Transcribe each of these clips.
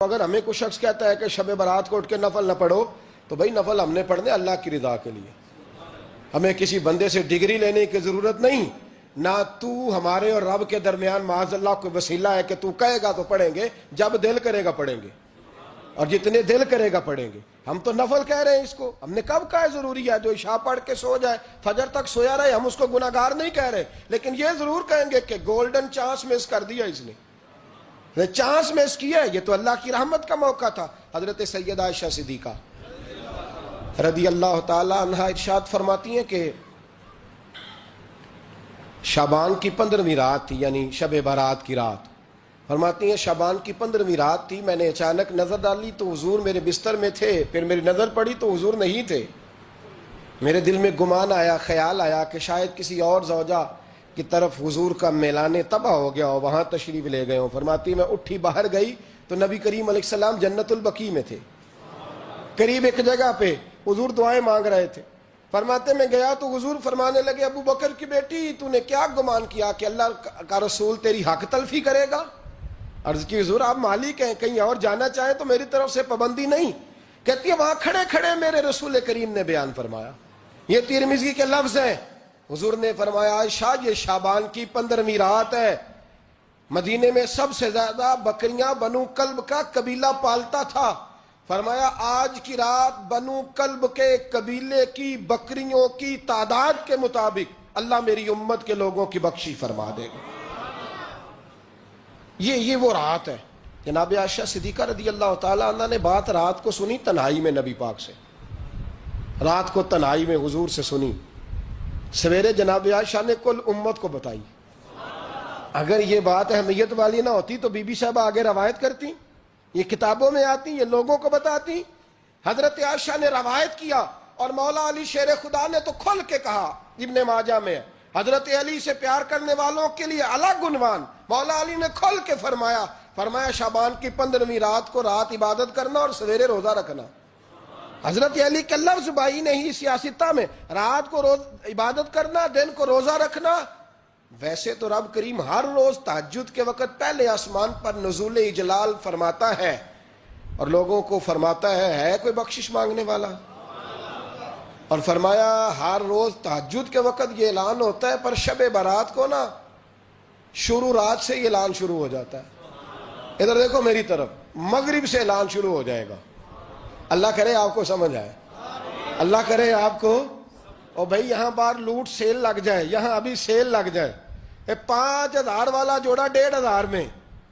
اگر ہمیں کوئی شخص کہتا ہے کہ شب برات کو اٹھ کے نفل نہ پڑھو تو بھائی نفل ہم نے پڑھنے اللہ کی رضا کے لیے، ہمیں کسی بندے سے ڈگری لینے کی ضرورت نہیں، نہ تو ہمارے اور رب کے درمیان معاذ اللہ کوئی وسیلہ ہے کہ تو کہے گا تو پڑھیں گے، جب دل کرے گا پڑھیں گے، اور جتنے دل کرے گا پڑھیں گے۔ ہم تو نفل کہہ رہے ہیں اس کو، ہم نے کب کہا ہے ضروری ہے جو عشاء پڑھ کے سو جائے فجر تک سویا رہے، ہم اس کو گناہگار نہیں کہہ رہے، لیکن یہ ضرور کہیں گے کہ گولڈن چانس مس کر دیا اس نے، چانس مس کیا ہے، یہ تو اللہ کی رحمت کا موقع تھا۔ حضرت سیدہ عائشہ صدیقہ رضی اللہ تعالی عنہا ارشاد فرماتی ہیں کہ شعبان کی 15ویں رات تھی، یعنی شب برات کی رات، فرماتی ہیں شعبان کی 15ویں رات تھی، میں نے اچانک نظر ڈالی تو حضور میرے بستر میں تھے، پھر میری نظر پڑی تو حضور نہیں تھے، میرے دل میں گمان آیا، خیال آیا کہ شاید کسی اور زوجہ کی طرف حضور کا میلان تباہ ہو گیا ہو، وہاں تشریف لے گئے ہوں۔ فرماتی میں اٹھی باہر گئی تو نبی کریم علیہ السلام جنت البقیع میں تھے، قریب ایک جگہ پہ حضور دعائیں مانگ رہے تھے۔ فرماتے میں گیا تو حضور فرمانے لگے ابو بکر کی بیٹی تو نے کیا گمان کیا کہ اللہ کا رسول تیری حق تلفی کرے گا؟ عرض کی حضور آپ مالک ہیں، کہیں اور جانا چاہیں تو میری طرف سے پابندی نہیں۔ کہتی ہے وہاں کھڑے کھڑے میرے رسول کریم نے بیان فرمایا، یہ ترمذی کے لفظ ہیں، حضور نے فرمایا عائشہ یہ شعبان کی 15ویں رات ہے، مدینے میں سب سے زیادہ بکریاں بنو کلب کا قبیلہ پالتا تھا، فرمایا آج کی رات بنو کلب کے قبیلے کی بکریوں کی تعداد کے مطابق اللہ میری امت کے لوگوں کی بخشی فرما دے گا۔ یہ وہ رات ہے۔ جناب عائشہ صدیقہ رضی اللہ تعالیٰ عنہ نے بات رات کو سنی تنہائی میں نبی پاک سے، رات کو تنہائی میں حضور سے سنی، سویرے جناب عائشہ نے کل امت کو بتائی۔ اگر یہ بات اہمیت والی نہ ہوتی تو بی بی صاحبہ آگے روایت کرتی، یہ کتابوں میں آتی، یہ لوگوں کو بتاتی۔ حضرت عائشہ نے روایت کیا اور مولا علی شیر خدا نے تو کھل کے کہا، ابن ماجہ میں حضرت علی سے پیار کرنے والوں کے لیے الگ عنوان، مولا علی نے کھل کے فرمایا شعبان کی 15ویں رات کو رات عبادت کرنا اور سویرے روزہ رکھنا۔ حضرت علی کے لفظ بائی نہیں سیاستہ میں، رات کو روز عبادت کرنا، دن کو روزہ رکھنا۔ ویسے تو رب کریم ہر روز تہجد کے وقت پہلے آسمان پر نزول اجلال فرماتا ہے اور لوگوں کو فرماتا ہے کوئی بخشش مانگنے والا؟ اور فرمایا ہر روز تہجد کے وقت یہ اعلان ہوتا ہے، پر شب برات کو نا شروع رات سے یہ اعلان شروع ہو جاتا ہے۔ ادھر دیکھو میری طرف، مغرب سے اعلان شروع ہو جائے گا۔ اللہ کرے آپ کو سمجھ آئے، اللہ کرے آپ کو، اور بھائی یہاں باہر لوٹ سیل لگ جائے، یہاں ابھی سیل لگ جائے، 5000 والا جوڑا 1500 میں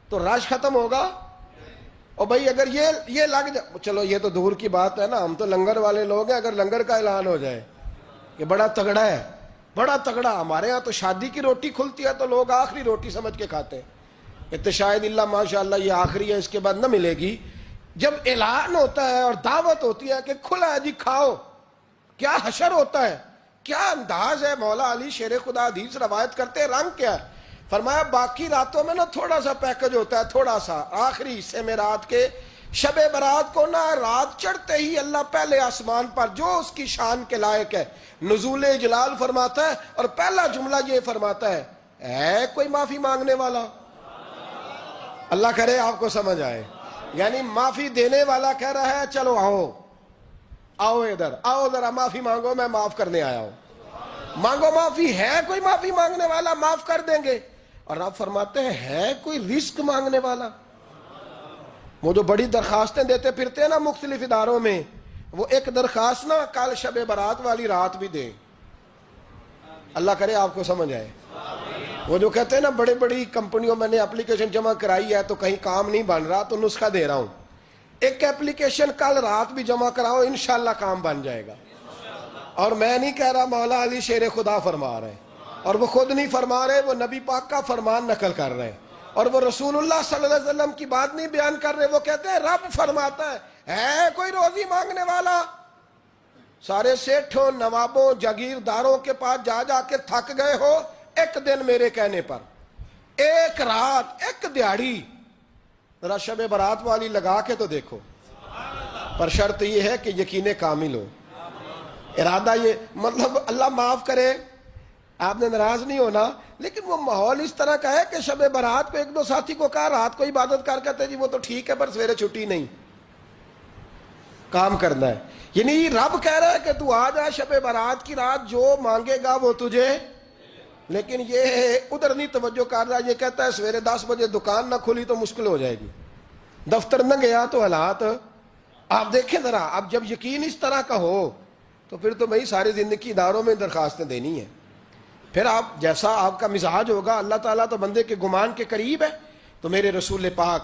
تو رش ختم ہوگا۔ اور بھائی اگر یہ لگ جائے، چلو یہ تو دور کی بات ہے نا، ہم تو لنگر والے لوگ ہیں، اگر لنگر کا اعلان ہو جائے کہ بڑا تگڑا ہے، بڑا تگڑا، ہمارے ہاں تو شادی کی روٹی کھلتی ہے تو لوگ آخری روٹی سمجھ کے کھاتے ہیں، تو شاید اللہ ماشاءاللہ یہ آخری ہے، اس کے بعد نہ ملے گی۔ جب اعلان ہوتا ہے اور دعوت ہوتی ہے کہ کھلا ہے جی کھاؤ، کیا حشر ہوتا ہے، کیا انداز ہے۔ مولا علی شیر خدا حدیث روایت کرتے ہیں، رنگ کیا ہے؟ فرمایا باقی راتوں میں نا تھوڑا سا پیکج ہوتا ہے، تھوڑا سا، آخری حصے میں رات کے شب برات کو نا رات چڑھتے ہی اللہ پہلے آسمان پر جو اس کی شان کے لائق ہے نزول جلال فرماتا ہے، اور پہلا جملہ یہ فرماتا ہے کوئی معافی مانگنے والا؟ اللہ کرے آپ کو سمجھ آئے، یعنی معافی دینے والا کہہ رہا ہے چلو آؤ ادھر، آؤ ذرا معافی مانگو، میں معاف کرنے آیا ہوں، مانگو معافی، ہے کوئی معافی مانگنے والا؟ معاف کر دیں گے۔ اور آپ فرماتے ہیں ہے کوئی رزق مانگنے والا؟ وہ جو بڑی درخواستیں دیتے پھرتے ہیں نا مختلف اداروں میں، وہ ایک درخواست نا کل شب برات والی رات بھی دیں۔ اللہ کرے آپ کو سمجھ آئے۔ وہ جو کہتے ہیں نا بڑی بڑی کمپنیوں میں نے اپلیکیشن جمع کرائی ہے تو کہیں کام نہیں بن رہا تو نسخہ دے رہا ہوں، ایک اپلیکیشن کل رات بھی جمع کراؤ انشاءاللہ کام بن جائے گا۔ اور میں نہیں کہہ رہا، مولا علی شیر خدا فرما رہے ہیں، اور وہ خود نہیں فرما رہے، وہ نبی پاک کا فرمان نقل کر رہے ہیں، اور وہ رسول اللہ صلی اللہ علیہ وسلم کی بات نہیں بیان کر رہے، وہ کہتے ہیں رب فرماتا ہے کوئی روزی مانگنے والا؟ سارے سیٹھوں، نوابوں، جاگیرداروں کے پاس جا جا کے تھک گئے ہو، ایک دن میرے کہنے پر، ایک رات، ایک دیہڑی ذرا شب برات والی لگا کے تو دیکھو، پر شرط یہ ہے کہ یقین کامل ہو، ارادہ یہ، مطلب اللہ معاف کرے، آپ نے ناراض نہیں ہونا، لیکن وہ ماحول اس طرح کا ہے کہ شب برات کو ایک دو ساتھی کو کہا رات کو عبادت کر کہتے جی وہ تو ٹھیک ہے پر سویرے چھٹی نہیں، کام کرنا ہے. یعنی رب کہہ رہا ہے کہ تو آ جا شب برات کی رات، جو مانگے گا وہ تجھے، لیکن یہ ادھر نہیں توجہ کر رہا. یہ کہتا ہے سویرے 10 بجے دکان نہ کھلی تو مشکل ہو جائے گی، دفتر نہ گیا تو حالات. آپ دیکھیں ذرا، اب جب یقین اس طرح کا ہو تو پھر تو بھائی ساری زندگی اداروں میں درخواستیں دینی ہیں. پھر آپ جیسا آپ کا مزاج ہوگا، اللہ تعالیٰ تو بندے کے گمان کے قریب ہے. تو میرے رسول پاک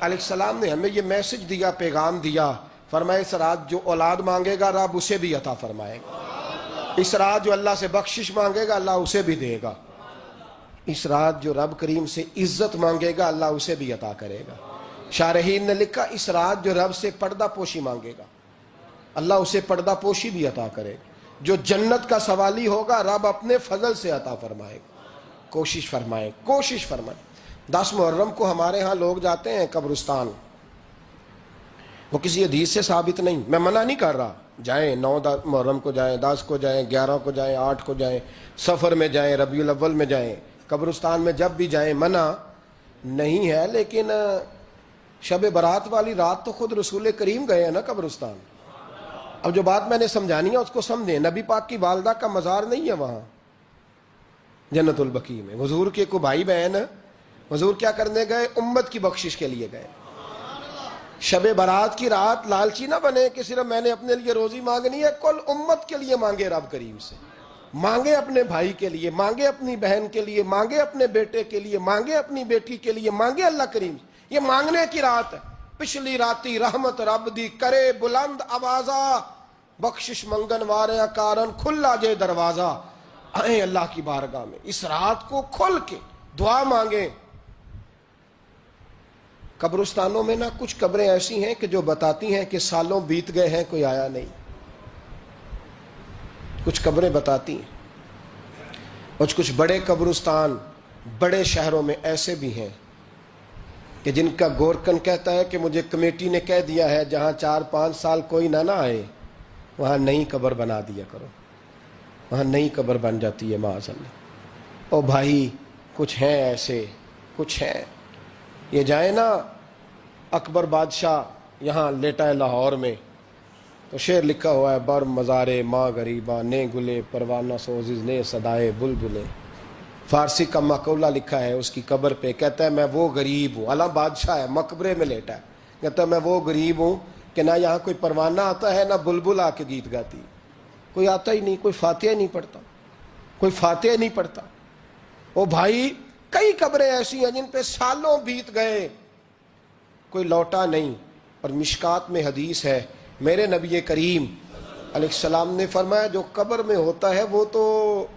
علیہ السلام نے ہمیں یہ میسج دیا، پیغام دیا، فرمائے اس رات جو اولاد مانگے گا رب اسے بھی عطا فرمائے گا. اس رات جو اللہ سے بخشش مانگے گا اللہ اسے بھی دے گا. اس رات جو رب کریم سے عزت مانگے گا اللہ اسے بھی عطا کرے گا. شارحین نے لکھا اس رات جو رب سے پردہ پوشی مانگے گا اللہ اسے پردہ پوشی بھی عطا کرے گا. جو جنت کا سوالی ہوگا رب اپنے فضل سے عطا فرمائے گا. کوشش فرمائے. 10 محرم کو ہمارے ہاں لوگ جاتے ہیں قبرستان، وہ کسی حدیث سے ثابت نہیں، میں منع نہیں کر رہا، جائیں 9 محرم کو جائیں، 10 کو جائیں، 11 کو جائیں، 8 کو جائیں، سفر میں جائیں، ربیع الاول میں جائیں، قبرستان میں جب بھی جائیں، منع نہیں ہے. لیکن شب برات والی رات تو خود رسول کریم گئے ہیں نا قبرستان. اب جو بات میں نے سمجھانی ہے اس کو سمجھیں. نبی پاک کی والدہ کا مزار نہیں ہے وہاں جنت البقیع میں. حضور کے کو بھائی بہن، حضور کیا کرنے گئے؟ امت کی بخشش کے لیے گئے. شب برات کی رات لالچی نہ بنے کہ صرف میں نے اپنے لیے روزی مانگنی ہے، کل امت کے لیے مانگے رب کریم سے. مانگے اپنے بھائی کے لیے، مانگے اپنی بہن کے لیے، مانگے اپنے بیٹے کے لیے، مانگے اپنی بیٹی کے لیے، مانگے اللہ کریم. یہ مانگنے کی رات ہے. پچھلی راتی رحمت رب دی کرے بلند آوازہ، بخشش منگن واریاں کارن کھلا جے دروازہ. آئیں اللہ کی بارگاہ میں اس رات کو کھل کے دعا مانگیں. قبرستانوں میں نا کچھ قبریں ایسی ہیں کہ جو بتاتی ہیں کہ سالوں بیت گئے ہیں کوئی آیا نہیں. کچھ قبریں بتاتی ہیں. اور کچھ بڑے قبرستان بڑے شہروں میں ایسے بھی ہیں کہ جن کا گورکن کہتا ہے کہ مجھے کمیٹی نے کہہ دیا ہے جہاں 4-5 سال کوئی نہ آئے وہاں نئی قبر بنا دیا کرو. وہاں نئی قبر بن جاتی ہے معاذ اللہ. او بھائی کچھ ہیں ایسے، کچھ ہیں. یہ جائیں نا اکبر بادشاہ یہاں لیٹا ہے لاہور میں، تو شعر لکھا ہوا ہے بر مزارے ماں غریباں نے گلے پروانہ سوزز نے صدائے بلبلے. فارسی کا مقولہ لکھا ہے اس کی قبر پہ، کہتا ہے میں وہ غریب ہوں. اعلیٰ بادشاہ ہے مقبرے میں لیٹا ہے، کہتا ہے میں وہ غریب ہوں کہ نہ یہاں کوئی پروانہ آتا ہے نہ بلبل آ کے گیت گاتی. کوئی آتا ہی نہیں، کوئی فاتحہ نہیں پڑھتا، کوئی فاتحہ نہیں پڑھتا. او بھائی کئی قبریں ایسی ہیں جن پہ سالوں بیت گئے کوئی لوٹا نہیں. اور مشکات میں حدیث ہے میرے نبی کریم علیہ السلام نے فرمایا جو قبر میں ہوتا ہے وہ تو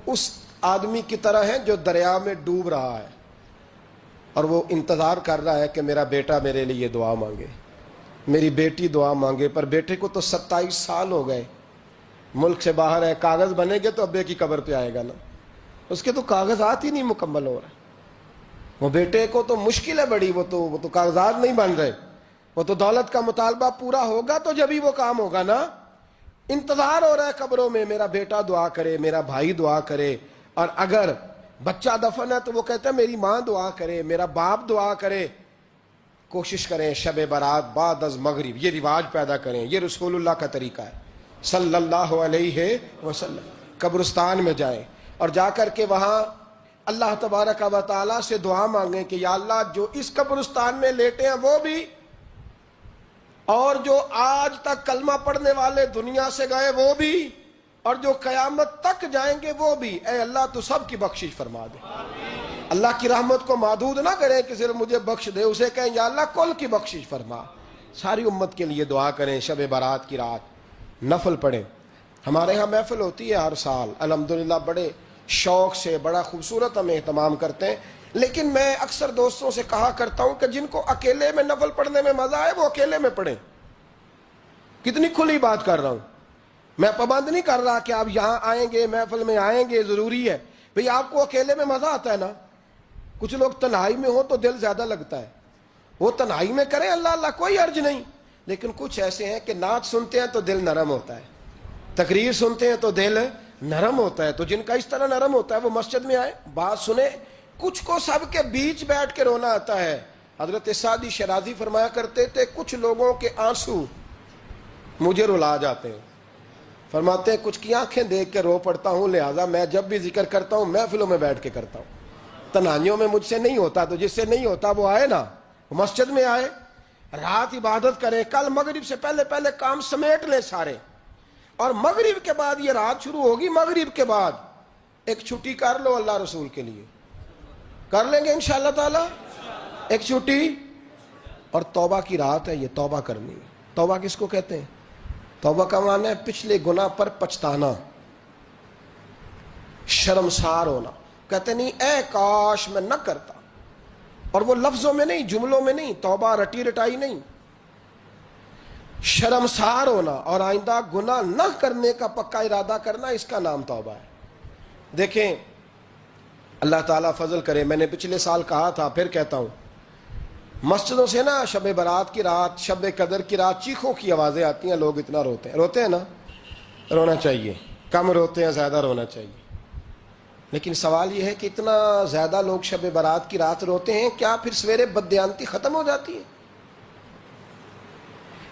اس آدمی کی طرح ہے جو دریا میں ڈوب رہا ہے اور وہ انتظار کر رہا ہے کہ میرا بیٹا میرے لیے دعا مانگے، میری بیٹی دعا مانگے. پر بیٹے کو تو 27 سال ہو گئے، ملک سے باہر ہے. کاغذ بنے گے تو ابے کی قبر پہ آئے گا نا، اس کے تو کاغذات ہی نہیں مکمل ہو رہے. وہ بیٹے کو تو مشکل ہے بڑی، وہ تو کاغذات نہیں بن رہے. وہ تو دولت کا مطالبہ پورا ہوگا تو جب ہی وہ کام ہوگا نا. انتظار ہو رہا ہے قبروں میں میرا بیٹا دعا کرے، میرا بھائی دعا کرے. اور اگر بچہ دفن ہے تو وہ کہتا ہے میری ماں دعا کرے، میرا باپ دعا کرے. کوشش کریں شب برات بعد از مغرب یہ رواج پیدا کریں. یہ رسول اللہ کا طریقہ ہے صلی اللہ علیہ وسلم. قبرستان میں جائیں اور جا کر کے وہاں اللہ تبارک و تعالیٰ سے دعا مانگیں کہ یا اللہ جو اس قبرستان میں لیٹے ہیں وہ بھی، اور جو آج تک کلمہ پڑھنے والے دنیا سے گئے وہ بھی، اور جو قیامت تک جائیں گے وہ بھی. اے اللہ تو سب کی بخشش فرما دے. اللہ کی رحمت کو محدود نہ کریں کہ صرف مجھے بخش دے، اسے کہیں یا اللہ کل کی بخشش فرما. ساری امت کے لیے دعا کریں. شب برات کی رات نفل پڑھیں. ہمارے ہاں محفل ہوتی ہے ہر سال الحمدللہ، بڑے شوق سے بڑا خوبصورت ہم اہتمام کرتے ہیں. لیکن میں اکثر دوستوں سے کہا کرتا ہوں کہ جن کو اکیلے میں نفل پڑھنے میں مزہ آئے وہ اکیلے میں پڑھیں. کتنی کھلی بات کر رہا ہوں. میں پابند نہیں کر رہا کہ آپ یہاں آئیں گے محفل میں آئیں گے ضروری ہے. بھئی آپ کو اکیلے میں مزہ آتا ہے نا. کچھ لوگ تنہائی میں ہوں تو دل زیادہ لگتا ہے، وہ تنہائی میں کریں اللہ اللہ کوئی عرض نہیں. لیکن کچھ ایسے ہیں کہ نعت سنتے ہیں تو دل نرم ہوتا ہے، تقریر سنتے ہیں تو دل نرم ہوتا ہے. تو جن کا اس طرح نرم ہوتا ہے وہ مسجد میں آئے, بات سنے. کچھ کو سب کے بیچ بیٹھ کے رونا آتا ہے. حضرت سعدی شرازی فرمایا کرتے تھے کچھ لوگوں کے آنسو مجھے رلا جاتے ہیں. فرماتے ہیں کچھ کی آنکھیں دیکھ کے رو پڑتا ہوں, لہٰذا میں جب بھی ذکر کرتا ہوں محفلوں میں بیٹھ کے کرتا ہوں. تنہائیوں میں مجھ سے نہیں ہوتا, تو جس سے نہیں ہوتا وہ آئے نا, مسجد میں آئے, رات عبادت کرے. کل مغرب سے پہلے پہلے کام سمیٹ لیں سارے, اور مغرب کے بعد یہ رات شروع ہوگی, مغرب کے بعد ایک چھٹی کر لو اللہ رسول کے لیے. کر لیں گے انشاءاللہ تعالی ایک چھٹی. اور توبہ کی رات ہے یہ, توبہ کرنی ہے. توبہ کس کو کہتے ہیں؟ توبہ کا معنی ہے پچھلے گناہ پر پچھتانا, شرمسار ہونا. کہتے نہیں اے کاش میں نہ کرتا, اور وہ لفظوں میں نہیں, جملوں میں نہیں, توبہ رٹی رٹائی نہیں. شرمسار ہونا اور آئندہ گناہ نہ کرنے کا پکا ارادہ کرنا, اس کا نام توبہ ہے. دیکھیں اللہ تعالیٰ فضل کرے, میں نے پچھلے سال کہا تھا پھر کہتا ہوں, مسجدوں سے نا شب برات کی رات, شب قدر کی رات چیخوں کی آوازیں آتی ہیں, لوگ اتنا روتے ہیں نا. رونا چاہیے, کم روتے ہیں زیادہ رونا چاہیے. لیکن سوال یہ ہے کہ اتنا زیادہ لوگ شب برات کی رات روتے ہیں, کیا پھر سویرے بددیانتی ختم ہو جاتی ہے؟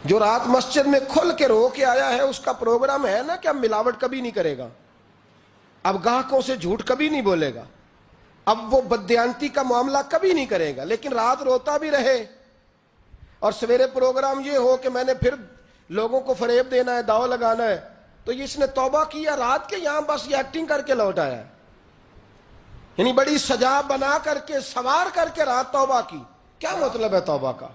جو رات مسجد میں کھل کے رو کے آیا ہے اس کا پروگرام ہے نا کہ اب ملاوٹ کبھی نہیں کرے گا, اب گاہکوں سے جھوٹ کبھی نہیں بولے گا, اب وہ بددیانتی کا معاملہ کبھی نہیں کرے گا. لیکن رات روتا بھی رہے اور سویرے پروگرام یہ ہو کہ میں نے پھر لوگوں کو فریب دینا ہے, داؤ لگانا ہے, تو اس نے توبہ کیا رات کے, یہاں بس یہ ایکٹنگ کر کے لوٹ آیا ہے. یعنی بڑی سجا بنا کر کے سوار کر کے رات توبہ کی. کیا مطلب ہے توبہ کا؟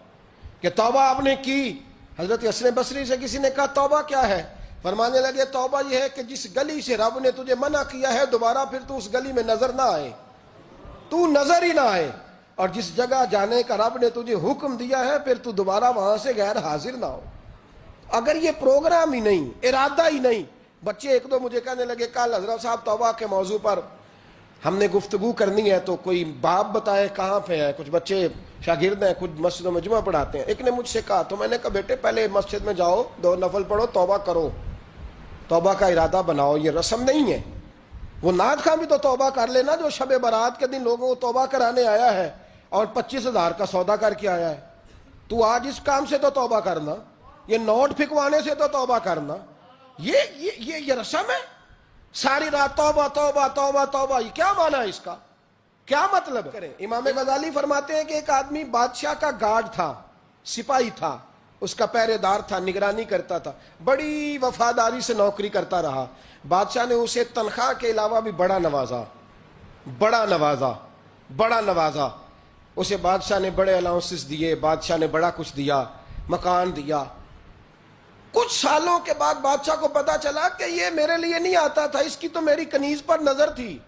کہ توبہ آپ نے کی. حضرت حسن بصری سے کسی نے کہا توبہ کیا ہے؟ فرمانے لگے توبہ یہ ہے کہ جس گلی سے رب نے تجھے منع کیا ہے دوبارہ پھر تو اس گلی میں نظر نہ آئے, تو نظر ہی نہ آئے. اور جس جگہ جانے کا رب نے تجھے حکم دیا ہے پھر تو دوبارہ وہاں سے غیر حاضر نہ ہو. اگر یہ پروگرام ہی نہیں, ارادہ ہی نہیں. بچے ایک دو مجھے کہنے لگے کل حضرت صاحب توبہ کے موضوع پر ہم نے گفتگو کرنی ہے, تو کوئی باپ بتائے کہاں پہ ہے. کچھ بچے شاگرد ہیں, کچھ مسجدوں میں جمعہ پڑھاتے ہیں. ایک نے مجھ سے کہا, تو میں نے کہا بیٹے پہلے مسجد میں جاؤ, 2 نفل پڑھو, توبہ کرو, توبہ کا ارادہ بناؤ. یہ رسم نہیں ہے. وہ نعت خواں بھی تو توبہ کر لینا جو شب برات کے دن لوگوں کو توبہ کرانے آیا ہے اور 25,000 کا سودا کر کے آیا ہے. تو آج اس کام سے تو توبہ کرنا, یہ نوٹ پھکوانے سے تو توبہ کرنا. یہ رسم ہے. ساری رات توبہ توبہ توبہ توبہ, یہ کیا معنی ہے اس کا؟ کیا مطلب کریں؟ امام غزالی فرماتے ہیں کہ ایک آدمی بادشاہ کا گارڈ تھا, سپاہی تھا, اس کا پہرے دار تھا, نگرانی کرتا تھا, بڑی وفاداری سے نوکری کرتا رہا. بادشاہ نے اسے تنخواہ کے علاوہ بھی بڑا نوازا. اسے بادشاہ نے بڑے الاؤنسز دیے, بادشاہ نے بڑا کچھ دیا, مکان دیا. کچھ سالوں کے بعد بادشاہ کو پتا چلا کہ یہ میرے لیے نہیں آتا تھا, اس کی تو میری کنیز پر نظر تھی.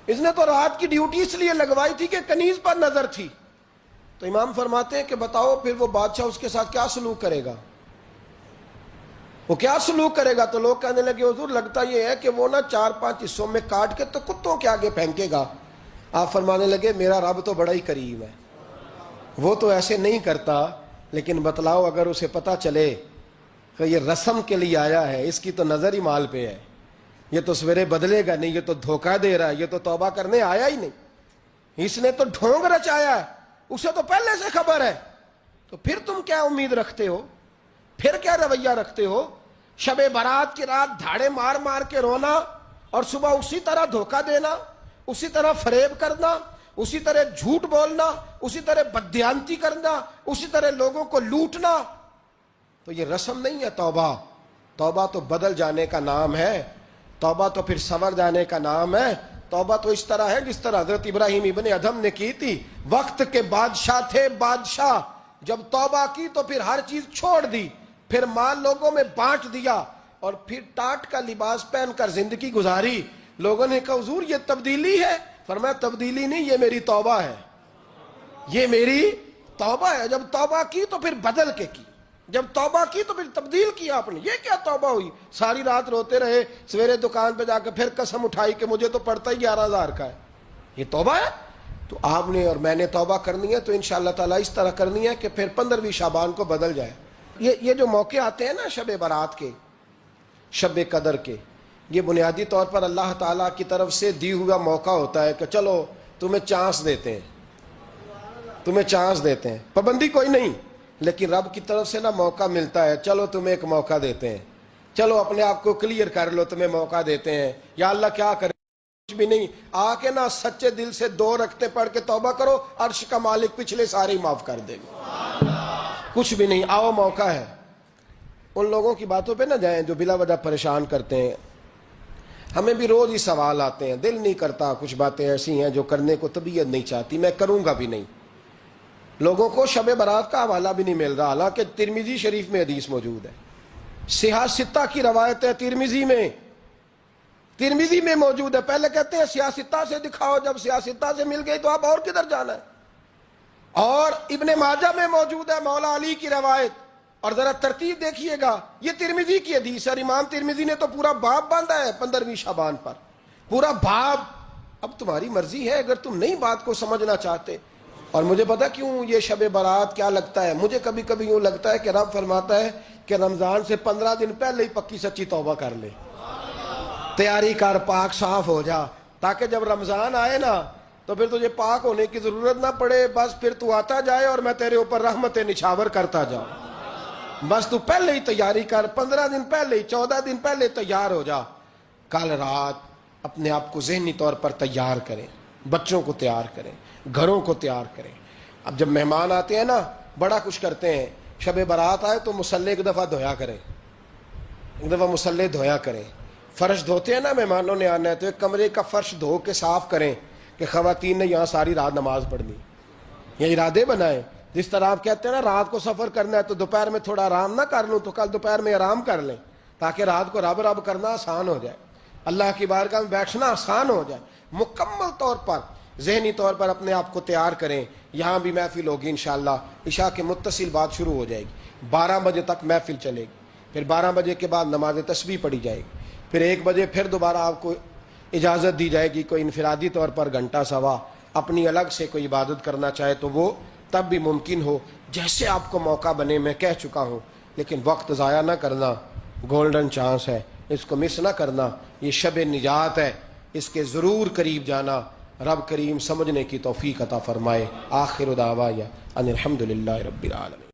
اس نے تو رات کی ڈیوٹی اس لیے لگوائی تھی کہ کنیز پر نظر تھی. تو امام فرماتے ہیں کہ بتاؤ پھر وہ بادشاہ اس کے ساتھ کیا سلوک کرے گا؟ وہ کیا سلوک کرے گا؟ تو لوگ کہنے لگے حضور لگتا یہ ہے کہ وہ نا 4-5 حصوں میں کاٹ کے تو کتوں کے آگے پھینکے گا. آپ فرمانے لگے میرا رب تو بڑا ہی کریم ہے, وہ تو ایسے نہیں کرتا. لیکن بتلاؤ اگر اسے پتا چلے کہ یہ رسم کے لیے آیا ہے, اس کی تو نظر ہی مال پہ ہے, یہ تو سویرے بدلے گا نہیں, یہ تو دھوکہ دے رہا ہے, یہ تو توبہ کرنے آیا ہی نہیں, اس نے تو ڈھونگ رچایا ہے, اسے تو پہلے سے خبر ہے. تو پھر تم کیا امید رکھتے ہو؟ پھر کیا رویہ رکھتے ہو؟ شب برات کی رات دھاڑے مار مار کے رونا اور صبح اسی طرح دھوکہ دینا, اسی طرح فریب کرنا, اسی طرح جھوٹ بولنا, اسی طرح بددیانتی کرنا, اسی طرح لوگوں کو لوٹنا. تو یہ رسم نہیں ہے توبہ. توبہ تو بدل جانے کا نام ہے, توبہ تو پھر سنور جانے کا نام ہے. توبہ تو اس طرح ہے جس طرح حضرت ابراہیم ابن ادھم نے کی تھی. وقت کے بادشاہ تھے بادشاہ, جب توبہ کی تو پھر ہر چیز چھوڑ دی, پھر مال لوگوں میں بانٹ دیا اور پھر ٹاٹ کا لباس پہن کر زندگی گزاری. لوگوں نے کہا حضور یہ تبدیلی ہے. فرمایا تبدیلی نہیں, یہ میری توبہ ہے, یہ میری توبہ ہے. جب توبہ کی تو پھر بدل کے کی, جب توبہ کی تو پھر تبدیل کیا آپ نے. یہ کیا توبہ ہوئی؟ ساری رات روتے رہے, سویرے دکان پہ جا کے پھر قسم اٹھائی کہ مجھے تو پڑتا ہی 11,000 کا ہے. یہ توبہ ہے؟ تو آپ نے اور میں نے توبہ کرنی ہے تو انشاءاللہ تعالی اس طرح کرنی ہے کہ پھر 15ویں شعبان کو بدل جائے. یہ جو موقع آتے ہیں نا شب برات کے, شب قدر کے, یہ بنیادی طور پر اللہ تعالیٰ کی طرف سے دی ہوا موقع ہوتا ہے کہ چلو تمہیں چانس دیتے ہیں، تمہیں چانس دیتے ہیں، پابندی کوئی نہیں، لیکن رب کی طرف سے نا موقع ملتا ہے، چلو تمہیں ایک موقع دیتے ہیں، چلو اپنے آپ کو کلیئر کر لو، تمہیں موقع دیتے ہیں، یا اللہ کیا کرے، کچھ بھی نہیں، آ کے نا سچے دل سے 2 رکعتیں پڑھ کے توبہ کرو، عرش کا مالک پچھلے سارے معاف کر دے گا، کچھ بھی نہیں، آؤ موقع ہے۔ ان لوگوں کی باتوں پہ نہ جائیں جو بلا وجہ پریشان کرتے ہیں، ہمیں بھی روز ہی سوال آتے ہیں، دل نہیں کرتا، کچھ باتیں ایسی ہیں جو کرنے کو طبیعت نہیں چاہتی، میں کروں گا بھی نہیں۔ لوگوں کو شب برات کا حوالہ بھی نہیں مل رہا، حالانکہ ترمذی شریف میں حدیث موجود ہے، صحاح ستہ کی روایت ہے، ترمذی میں موجود ہے۔ پہلے کہتے ہیں صحاح ستہ سے دکھاؤ، جب صحاح ستہ سے مل گئی تو اب اور کدھر جانا ہے؟ اور ابن ماجہ میں موجود ہے مولا علی کی روایت، اور ذرا ترتیب دیکھیے گا، یہ ترمذی کی حدیث ہے، امام ترمذی نے تو پورا باب باندھا ہے 15ویں شعبان پر، پورا باب۔ اب تمہاری مرضی ہے، اگر تم نہیں بات کو سمجھنا چاہتے۔ اور مجھے پتا کیوں یہ شب برات کیا لگتا ہے، مجھے کبھی کبھی یوں لگتا ہے کہ رب فرماتا ہے کہ رمضان سے 15 دن پہلے ہی پکی سچی توبہ کر لے، تیاری کر، پاک صاف ہو جا، تاکہ جب رمضان آئے نا تو پھر تجھے پاک ہونے کی ضرورت نہ پڑے، بس پھر تو آتا جائے اور میں تیرے اوپر رحمتیں نچھاور کرتا جاؤں، بس تو پہلے ہی تیاری کر، 15 دن پہلے ہی، 14 دن پہلے تیار ہو جا۔ کل رات اپنے آپ کو ذہنی طور پر تیار کریں، بچوں کو تیار کریں، گھروں کو تیار کریں۔ اب جب مہمان آتے ہیں نا بڑا کچھ کرتے ہیں، شب برات آئے تو مصلے ایک دفعہ دھویا کریں، ایک دفعہ مصلے دھویا کریں۔ فرش دھوتے ہیں نا، مہمانوں نے آنا ہے تو ایک کمرے کا فرش دھو کے صاف کریں کہ خواتین نے یہاں ساری رات نماز پڑھنی، یہ ارادے بنائیں۔ جس طرح آپ کہتے ہیں نا رات کو سفر کرنا ہے تو دوپہر میں تھوڑا آرام نہ کر لوں تو کل دوپہر میں آرام کر لیں، تاکہ رات کو رب رب کرنا آسان ہو جائے، اللہ کی بارگاہ میں بیٹھنا آسان ہو جائے۔ مکمل طور پر ذہنی طور پر اپنے آپ کو تیار کریں۔ یہاں بھی محفل ہوگی انشاءاللہ، عشاء کے متصل بعد شروع ہو جائے گی، 12 بجے تک محفل چلے گی، پھر 12 بجے کے بعد نماز تسبیح پڑھی جائے گی، پھر 1 بجے پھر دوبارہ آپ کو اجازت دی جائے گی، کوئی انفرادی طور پر گھنٹہ سوا اپنی الگ سے کوئی عبادت کرنا چاہے تو وہ تب بھی ممکن ہو، جیسے آپ کو موقع بنے۔ میں کہہ چکا ہوں، لیکن وقت ضائع نہ کرنا، گولڈن چانس ہے، اس کو مس نہ کرنا، یہ شب نجات ہے، اس کے ضرور قریب جانا۔ رب کریم سمجھنے کی توفیق عطا فرمائے۔ آخر دعوایا ان الحمدللہ رب العالمین۔